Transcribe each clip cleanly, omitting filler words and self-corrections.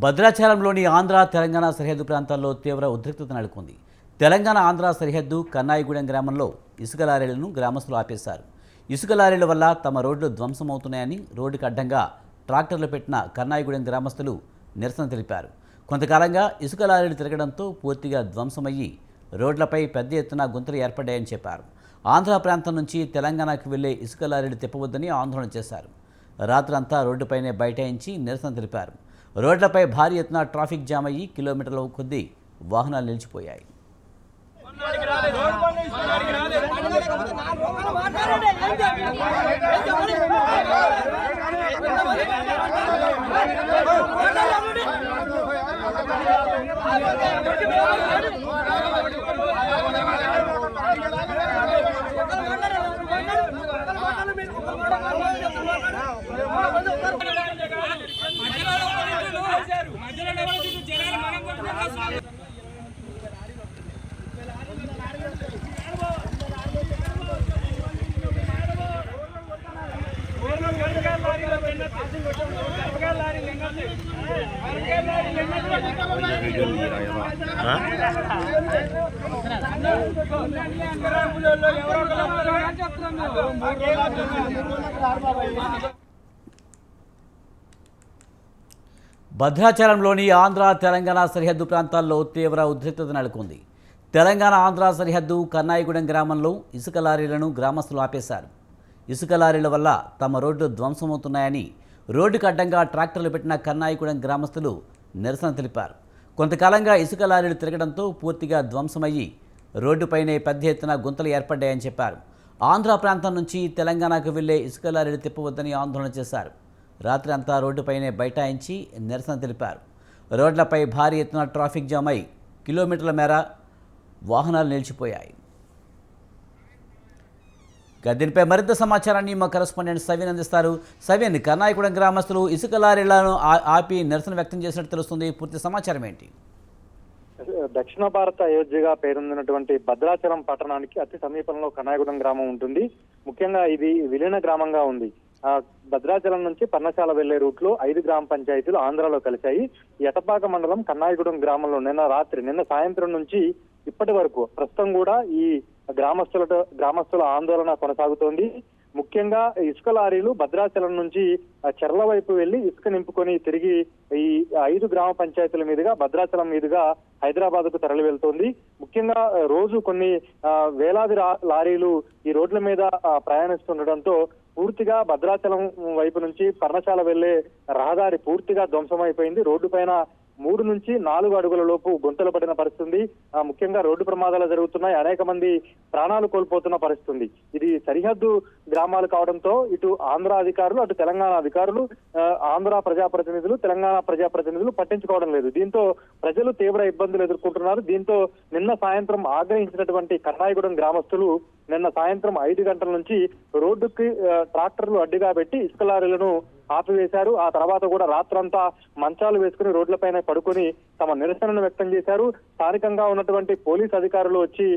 భద్రాచలంలోని ఆంధ్ర తెలంగాణ సరిహద్దు ప్రాంతాల్లో తీవ్ర ఉద్రిక్తత నెలకొంది. తెలంగాణ ఆంధ్ర సరిహద్దు కన్నాయిగూడెం గ్రామంలో ఇసుక లారీలను గ్రామస్తులు ఆపేశారు. ఇసుక లారీల వల్ల తమ రోడ్లు ధ్వంసమవుతున్నాయని రోడ్డుకు అడ్డంగా ట్రాక్టర్లు పెట్టిన కన్నాయిగూడెం గ్రామస్తులు నిరసన తెలిపారు. కొంతకాలంగా ఇసుక లారీలు తిరగడంతో పూర్తిగా ధ్వంసమయ్యి రోడ్లపై పెద్ద ఎత్తున గుంతలు ఏర్పడ్డాయని చెప్పారు. ఆంధ్ర ప్రాంతం నుంచి తెలంగాణకు వెళ్లే ఇసుక లారీలు తిప్పవద్దని ఆందోళన చేశారు. రాత్రంతా రోడ్డుపైనే బైఠాయించి నిరసన తెలిపారు. రోడ్లపై భారీ ఎత్తున ట్రాఫిక్ జామ్ అయ్యి కిలోమీటర్ల కొద్దీ వాహనాలు నిలిచిపోయాయి. భద్రాచలంలోని ఆంధ్ర తెలంగాణ సరిహద్దు ప్రాంతాల్లో తీవ్ర ఉద్రిక్తత నెలకొంది. తెలంగాణ ఆంధ్ర సరిహద్దు కన్నాయిగూడెం గ్రామంలో ఇసుక లారీలను గ్రామస్తులు ఆపేశారు. ఇసుక లారీల వల్ల తమ రోడ్లు ధ్వంసమవుతున్నాయని రోడ్డుకు అడ్డంగా ట్రాక్టర్లు పెట్టిన కన్నాయిగూడెం గ్రామస్తులు నిరసన తెలిపారు. కొంతకాలంగా ఇసుక లారీలు తిరగడంతో పూర్తిగా ధ్వంసమయ్యి రోడ్డుపైనే పెద్ద ఎత్తున గుంతలు ఏర్పడ్డాయని చెప్పారు. ఆంధ్ర ప్రాంతం నుంచి తెలంగాణకు వెళ్లే ఇసుక లారీలు తిప్పవద్దని ఆందోళన చేశారు. రాత్రి అంతా రోడ్డుపైనే బైఠాయించి నిరసన తెలిపారు. రోడ్లపై భారీ ఎత్తున ట్రాఫిక్ జామ్ అయి కిలోమీటర్ల మేర వాహనాలు నిలిచిపోయాయి. దీనిపై మరింత సమాచారాన్ని మా కరెస్పాండెంట్ సవిన్ అందిస్తారు. సవిన్, కన్నాయిగూడెం గ్రామస్తులు ఇసుక లారీలను ఆపి నిరసన వ్యక్తం చేసినట్టు తెలుస్తుంది. పూర్తి సమాచారం ఏంటి? దక్షిణ భారత అయోధ్యగా పేరొందినటువంటి భద్రాచలం పట్టణానికి అతి సమీపంలో కన్నాయిగూడెం గ్రామం ఉంటుంది. ముఖ్యంగా ఇది విలీన గ్రామంగా ఉంది. భద్రాచలం నుంచి పర్ణశాల వెళ్లే రూట్ లో 5 గ్రామ పంచాయతీలు ఆంధ్రాలో కలిశాయి. ఎటపాక మండలం కన్నాయిగూడెం గ్రామంలో నిన్న సాయంత్రం నుంచి ఇప్పటి వరకు ప్రస్తుతం కూడా ఈ గ్రామస్తుల ఆందోళన కొనసాగుతోంది. ముఖ్యంగా ఇసుక లారీలు భద్రాచలం నుంచి చెర్ల వైపు వెళ్లి ఇసుక నింపుకొని తిరిగి ఈ 5 గ్రామ పంచాయతీల మీదుగా భద్రాచలం మీదుగా హైదరాబాద్ కు తరలి వెళ్తోంది. ముఖ్యంగా రోజు కొన్ని వేలాది లారీలు ఈ రోడ్ల మీద ప్రయాణిస్తుండటంతో పూర్తిగా భద్రాచలం వైపు నుంచి పర్ణశాల వెళ్లే రహదారి పూర్తిగా ధ్వంసమైపోయింది. రోడ్డు పైన 3 నుంచి 4 అడుగుల లోపు గుంతలు పడిన పరిస్థితి. ముఖ్యంగా రోడ్డు ప్రమాదాలు జరుగుతున్నాయి. అనేక మంది ప్రాణాలు కోల్పోతున్న పరిస్థితి. ఇది సరిహద్దు గ్రామాలు కావడంతో ఇటు ఆంధ్ర అధికారులు అటు తెలంగాణ అధికారులు, ఆంధ్ర ప్రజాప్రతినిధులు తెలంగాణ ప్రజాప్రతినిధులు పట్టించుకోవడం లేదు. దీంతో ప్రజలు తీవ్ర ఇబ్బందులు ఎదుర్కొంటున్నారు. దీంతో నిన్న సాయంత్రం ఆగ్రహించినటువంటి కన్నాయిగూడెం గ్రామస్తులు నిన్న సాయంత్రం 5 గంటల నుంచి రోడ్డుకి ట్రాక్టర్లు అడ్డుగా పెట్టి ఇసుక లారీలను ఆపివేశారు. ఆ తర్వాత కూడా రాత్రంతా మంచాలు వేసుకుని రోడ్లపైన పడుకొని తమ నిరసనను వ్యక్తం చేశారు. స్థానికంగా ఉన్నటువంటి పోలీస్ అధికారులు వచ్చి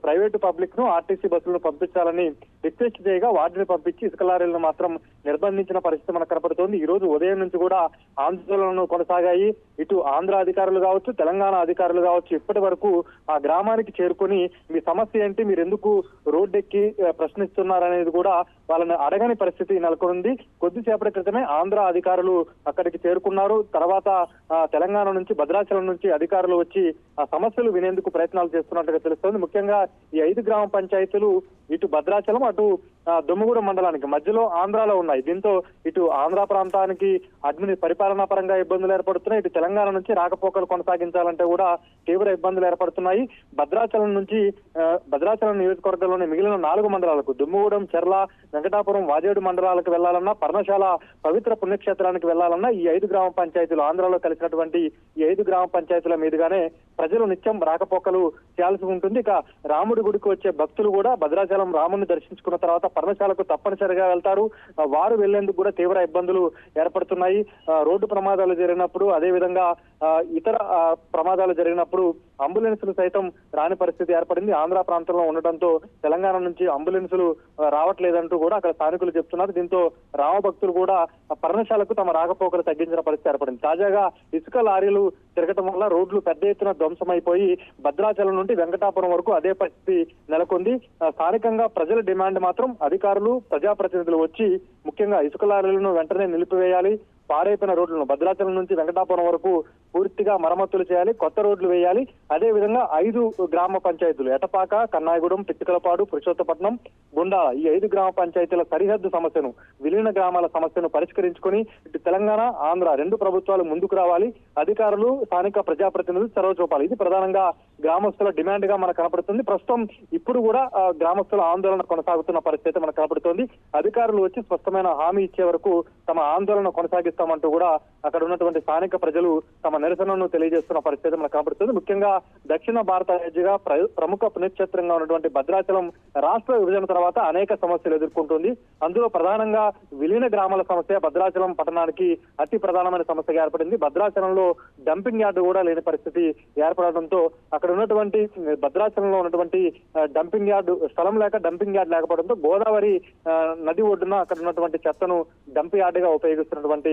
ప్రైవేటు పబ్లిక్ ను ఆర్టీసీ బస్సులను పంపించాలని రిక్వెస్ట్ చేయగా వాటిని పంపించి ఇసుక లారీలను మాత్రం నిర్బంధించిన పరిస్థితి మనకు కనపడుతోంది. ఈ రోజు ఉదయం నుంచి కూడా ఆందోళనలు కొనసాగాయి. ఇటు ఆంధ్ర అధికారులు కావచ్చు తెలంగాణ అధికారులు కావచ్చు ఇప్పటి వరకు ఆ గ్రామానికి చేరుకొని మీ సమస్య ఏంటి, మీరు ఎందుకు రోడ్డెక్కి ప్రశ్నిస్తున్నారనేది కూడా వాళ్ళని అడగని పరిస్థితి నెలకొంది. కొద్దిసేపటి క్రితమే ఆంధ్ర అధికారులు అక్కడికి చేరుకున్నారు. తర్వాత తెలంగాణ నుంచి భద్రాచలం నుంచి అధికారులు వచ్చి ఆ సమస్యలు వినేందుకు ప్రయత్నాలు చేస్తున్నట్టుగా తెలుస్తోంది. ముఖ్యంగా ఈ 5 గ్రామ పంచాయతీలు ఇటు భద్రాచలం అటు దుమ్మగూడెం మండలానికి మధ్యలో ఆంధ్రాలో ఉన్నాయి. దీంతో ఇటు ఆంధ్ర ప్రాంతానికి పరిపాలనా పరంగా ఇబ్బందులు ఏర్పడుతున్నాయి. ఇటు తెలంగాణ నుంచి రాకపోకలు కొనసాగించాలంటే కూడా తీవ్ర ఇబ్బందులు ఏర్పడుతున్నాయి. భద్రాచలం నియోజకవర్గంలోని మిగిలిన 4 మండలాలకు దుమ్మగూడెం, చెర్ల, వెంకటాపురం, వాజేడు మండలాలకు వెళ్లాలన్నా, పర్ణశాల పవిత్ర పుణ్యక్షేత్రానికి వెళ్లాలన్నా ఈ 5 గ్రామ పంచాయతీలు ఆంధ్రాలో కలిసినటువంటి ఈ 5 గ్రామ పంచాయతీల మీదుగానే ప్రజలు నిత్యం రాకపోకలు చేయాల్సి ఉంటుంది. ఇక రాముడి గుడికి వచ్చే భక్తులు కూడా భద్రాచలం రాముడిని దర్శించుకున్న తర్వాత పర్ణశాలకు తప్పనిసరిగా వెళ్తారు. వారు వెళ్లేందుకు కూడా తీవ్ర ఇబ్బందులు ఏర్పడుతున్నాయి. రోడ్డు ప్రమాదాలు జరిగినప్పుడు, అదే విధంగా ఇతర ప్రమాదాలు జరిగినప్పుడు అంబులెన్సులు సైతం రాని పరిస్థితి ఏర్పడింది. ఆంధ్ర ప్రాంతంలో ఉండటంతో తెలంగాణ నుంచి అంబులెన్సులు రావట్లేదంటూ కూడా అక్కడ స్థానికులు చెప్తున్నారు. దీంతో రామభక్తులు కూడా పర్ణశాలకు తమ రాకపోకలు తగ్గించిన పరిస్థితి ఏర్పడింది. తాజాగా ఇసుక లారీలు తిరగటం వల్ల రోడ్లు పెద్ద ఎత్తున ధ్వంసమైపోయి భద్రాచలం నుండి వెంకటాపురం వరకు అదే పరిస్థితి నెలకొంది. స్థానికంగా ప్రజల డిమాండ్ మాత్రం అధికారులు ప్రజాప్రతినిధులు వచ్చి ముఖ్యంగా ఇసుక లారీలను వెంటనే నిలిపివేయాలి, పారైపోయిన రోడ్లను భద్రాచలం నుంచి వెంకటాపురం వరకు పూర్తిగా మరమ్మతులు చేయాలి, కొత్త రోడ్లు వేయాలి. అదే విధంగా 5 గ్రామ పంచాయతీలు ఎటపాక, కన్నాయగూడెం, పిచ్చికలపాడు, పురుషోత్తపట్నం, గుండాల ఈ 5 గ్రామ పంచాయతీల సరిహద్దు సమస్యను, విలీన గ్రామాల సమస్యను పరిష్కరించుకొని ఇటు తెలంగాణ, ఆంధ్ర 2 ప్రభుత్వాలు ముందుకు రావాలి. అధికారులు, స్థానిక ప్రజాప్రతినిధులు చొరవ చూపాలి. ఇది ప్రధానంగా గ్రామస్తుల డిమాండ్ గా మనకు కనపడుతుంది. ప్రస్తుతం ఇప్పుడు కూడా గ్రామస్తుల ఆందోళన కొనసాగుతున్న పరిస్థితి మనకు కనపడుతోంది. అధికారులు వచ్చి స్పష్టమైన హామీ ఇచ్చే వరకు తమ ఆందోళన కొనసాగిస్తామంటూ కూడా అక్కడ ఉన్నటువంటి స్థానిక ప్రజలు తమ నిరసనను తెలియజేస్తున్న పరిస్థితి మనకు కనపడుతుంది. ముఖ్యంగా దక్షిణ భారత రాజ్యగా ప్రముఖ పుణ్యక్షేత్రంగా ఉన్నటువంటి భద్రాచలం రాష్ట్ర విభజన తర్వాత అనేక సమస్యలు ఎదుర్కొంటుంది. అందులో ప్రధానంగా విలీన గ్రామాల సమస్య భద్రాచలం పట్టణానికి అతి ప్రధానమైన సమస్యగా ఏర్పడింది. భద్రాచలంలో డంపింగ్ యార్డు కూడా లేని పరిస్థితి ఏర్పడడంతో అక్కడ ఉన్నటువంటి భద్రాచలంలో ఉన్నటువంటి డంపింగ్ యార్డు స్థలం లేక డంపింగ్ యార్డ్ లేకపోవడంతో గోదావరి నది ఒడ్డున అక్కడ ఉన్నటువంటి చెత్తను డంప్ యార్డ్ గా ఉపయోగిస్తున్నటువంటి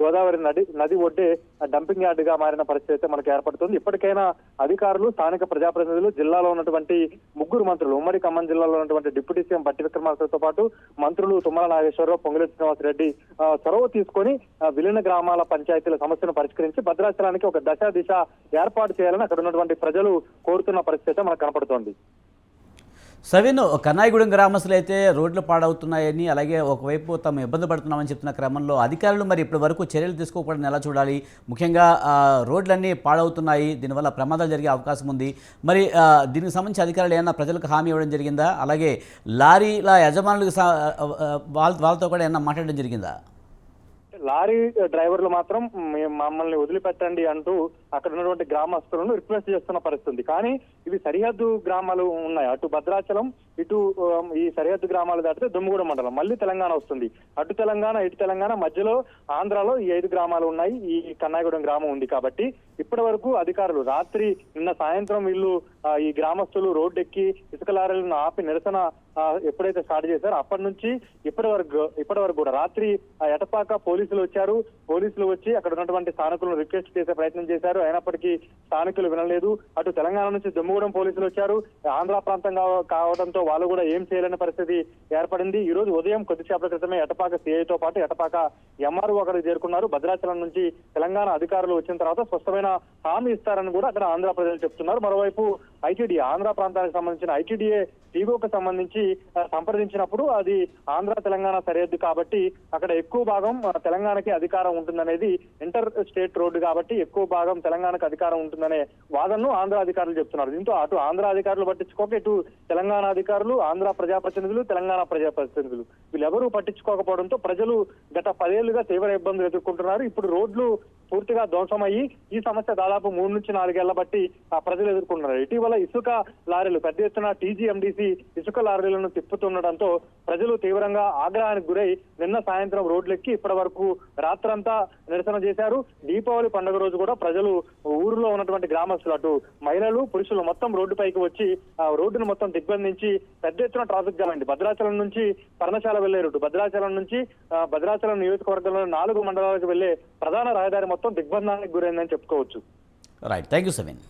గోదావరి నది ఒడ్డే డంపింగ్ యార్డ్ గా మారిన పరిస్థితి మనకు ఏర్పడుతుంది. ఇప్పటికైనా అధికారులు, స్థానిక ప్రజాప్రతినిధులు, జిల్లాలో ఉన్నటువంటి 3 మంత్రులు, ఉమ్మడి ఖమ్మం జిల్లాలో ఉన్నటువంటి డిప్యూటీ సీఎం బట్టి విక్రమార్కతో పాటు మంత్రులు తుమ్మల నాగేశ్వరరావు, పొంగులేటి శ్రీనివాసరెడ్డి చొరవ తీసుకొని విలీన గ్రామాల పంచాయతీల సమస్యను పరిష్కరించి భద్రాచలానికి ఒక దశ దిశ ఏర్పాటు చేయాలని అక్కడ ఉన్నటువంటి ప్రజలు కోరుతున్న పరిస్థితి మనకు కనపడుతోంది. సవిన్, కన్నాయిగూడెం గ్రామస్తులు అయితే రోడ్లు పాడవుతున్నాయని, అలాగే ఒకవైపు తాము ఇబ్బంది పడుతున్నామని చెప్తున్న క్రమంలో అధికారులు మరి ఇప్పటి వరకు చర్యలు తీసుకోకపోవడం ఎలా చూడాలి? ముఖ్యంగా రోడ్లన్నీ పాడవుతున్నాయి, దీనివల్ల ప్రమాదాలు జరిగే అవకాశం ఉంది. మరి దీనికి సంబంధించి అధికారులు ఏమన్నా ప్రజలకు హామీ ఇవ్వడం జరిగిందా? అలాగే లారీల యజమానులకు వాళ్ళతో కూడా ఏమన్నా మాట్లాడడం జరిగిందా? లారీ డ్రైవర్లు మాత్రం మమ్మల్ని వదిలిపెట్టండి అంటూ అక్కడ ఉన్నటువంటి గ్రామస్తులను రిక్వెస్ట్ చేస్తున్న పరిస్థితి. కానీ ఇవి సరిహద్దు గ్రామాలు ఉన్నాయి. అటు భద్రాచలం, ఇటు ఈ సరిహద్దు గ్రామాలు దాటితే దుమ్ముగూడెం మండలం, మళ్ళీ తెలంగాణ వస్తుంది. అటు తెలంగాణ, ఇటు తెలంగాణ, మధ్యలో ఆంధ్రాలో ఈ 5 గ్రామాలు ఉన్నాయి. ఈ కన్నాయగూడెం గ్రామం ఉంది. కాబట్టి ఇప్పటి వరకు అధికారులు రాత్రి నిన్న సాయంత్రం వీళ్ళు ఈ గ్రామస్తులు రోడ్డెక్కి ఇసుక లారీలను ఆపి నిరసన ఎప్పుడైతే స్టార్ట్ చేశారో అప్పటి నుంచి ఇప్పటి వరకు కూడా రాత్రి ఎటపాక పోలీసులు వచ్చారు. పోలీసులు వచ్చి అక్కడ ఉన్నటువంటి స్థానికులను రిక్వెస్ట్ చేసే ప్రయత్నం చేశారు. అయినప్పటికీ స్థానికులు వినలేదు. అటు తెలంగాణ నుంచి దుమ్ముగూడెం పోలీసులు వచ్చారు. ఆంధ్ర ప్రాంతం కావడంతో వాళ్ళు కూడా ఏం చేయలేని పరిస్థితి ఏర్పడింది. ఈ రోజు ఉదయం కొద్దిసేపటి క్రితమే ఎటపాక సిఐతో పాటు ఎటపాక ఎంఆర్ఓ అక్కడికి చేరుకున్నారు. భద్రాచలం నుంచి తెలంగాణ అధికారులు వచ్చిన తర్వాత స్పష్టమైన హామీ ఇస్తారని కూడా అక్కడ ఆంధ్ర ప్రజలు చెప్తున్నారు. మరోవైపు ఐటీడీఏ, ఆంధ్ర ప్రాంతానికి సంబంధించిన ఐటీడీఏ టీఓకు సంబంధించి సంప్రదించినప్పుడు అది ఆంధ్ర తెలంగాణ సరిహద్దు కాబట్టి అక్కడ ఎక్కువ భాగం తెలంగాణకి అధికారం ఉంటుందనేది ఇంటర్ స్టేట్ రోడ్డు కాబట్టి ఎక్కువ భాగం తెలంగాణకు అధికారం ఉంటుందనే వాదనను ఆంధ్ర అధికారులు చెప్తున్నారు. దీంతో అటు ఆంధ్ర అధికారులు పట్టించుకోక ఇటు తెలంగాణ అధికారులు, ఆంధ్ర ప్రజాప్రతినిధులు, తెలంగాణ ప్రజాప్రతినిధులు వీళ్ళెవరూ పట్టించుకోకపోవడంతో ప్రజలు గత 10 ఏళ్లుగా తీవ్ర ఇబ్బందులు ఎదుర్కొంటున్నారు. ఇప్పుడు రోడ్లు పూర్తిగా ధ్వంసమయ్యి ఈ సమస్య దాదాపు 3 నుంచి 4 ఏళ్ల బట్టి ప్రజలు ఎదుర్కొంటున్నారు. ఇటీవల ఇసుక లారీలు పెద్ద ఎత్తున టీజీఎండీసీ ఇసుక లారీలను తిప్పుతుండటంతో ప్రజలు తీవ్రంగా ఆగ్రహానికి గురై నిన్న సాయంత్రం రోడ్లెక్కి ఇప్పటి వరకు రాత్రంతా నిరసన చేశారు. దీపావళి పండుగ రోజు కూడా ప్రజలు ఊరిలో ఉన్నటువంటి గ్రామస్తులు, అటు మహిళలు, పురుషులు మొత్తం రోడ్డుపైకి వచ్చి రోడ్డును మొత్తం దిగ్బంధించి పెద్ద ఎత్తున ట్రాఫిక్ జామ్ అయింది. భద్రాచలం నుంచి పర్ణశాల వెళ్లే రూటు, భద్రాచలం నియోజకవర్గంలో 4 మండలాలకు వెళ్లే ప్రధాన రహదారి మొత్తం దిగ్బంధానికి గురైందని చెప్పుకోవచ్చు. Right, thank you సవిన్.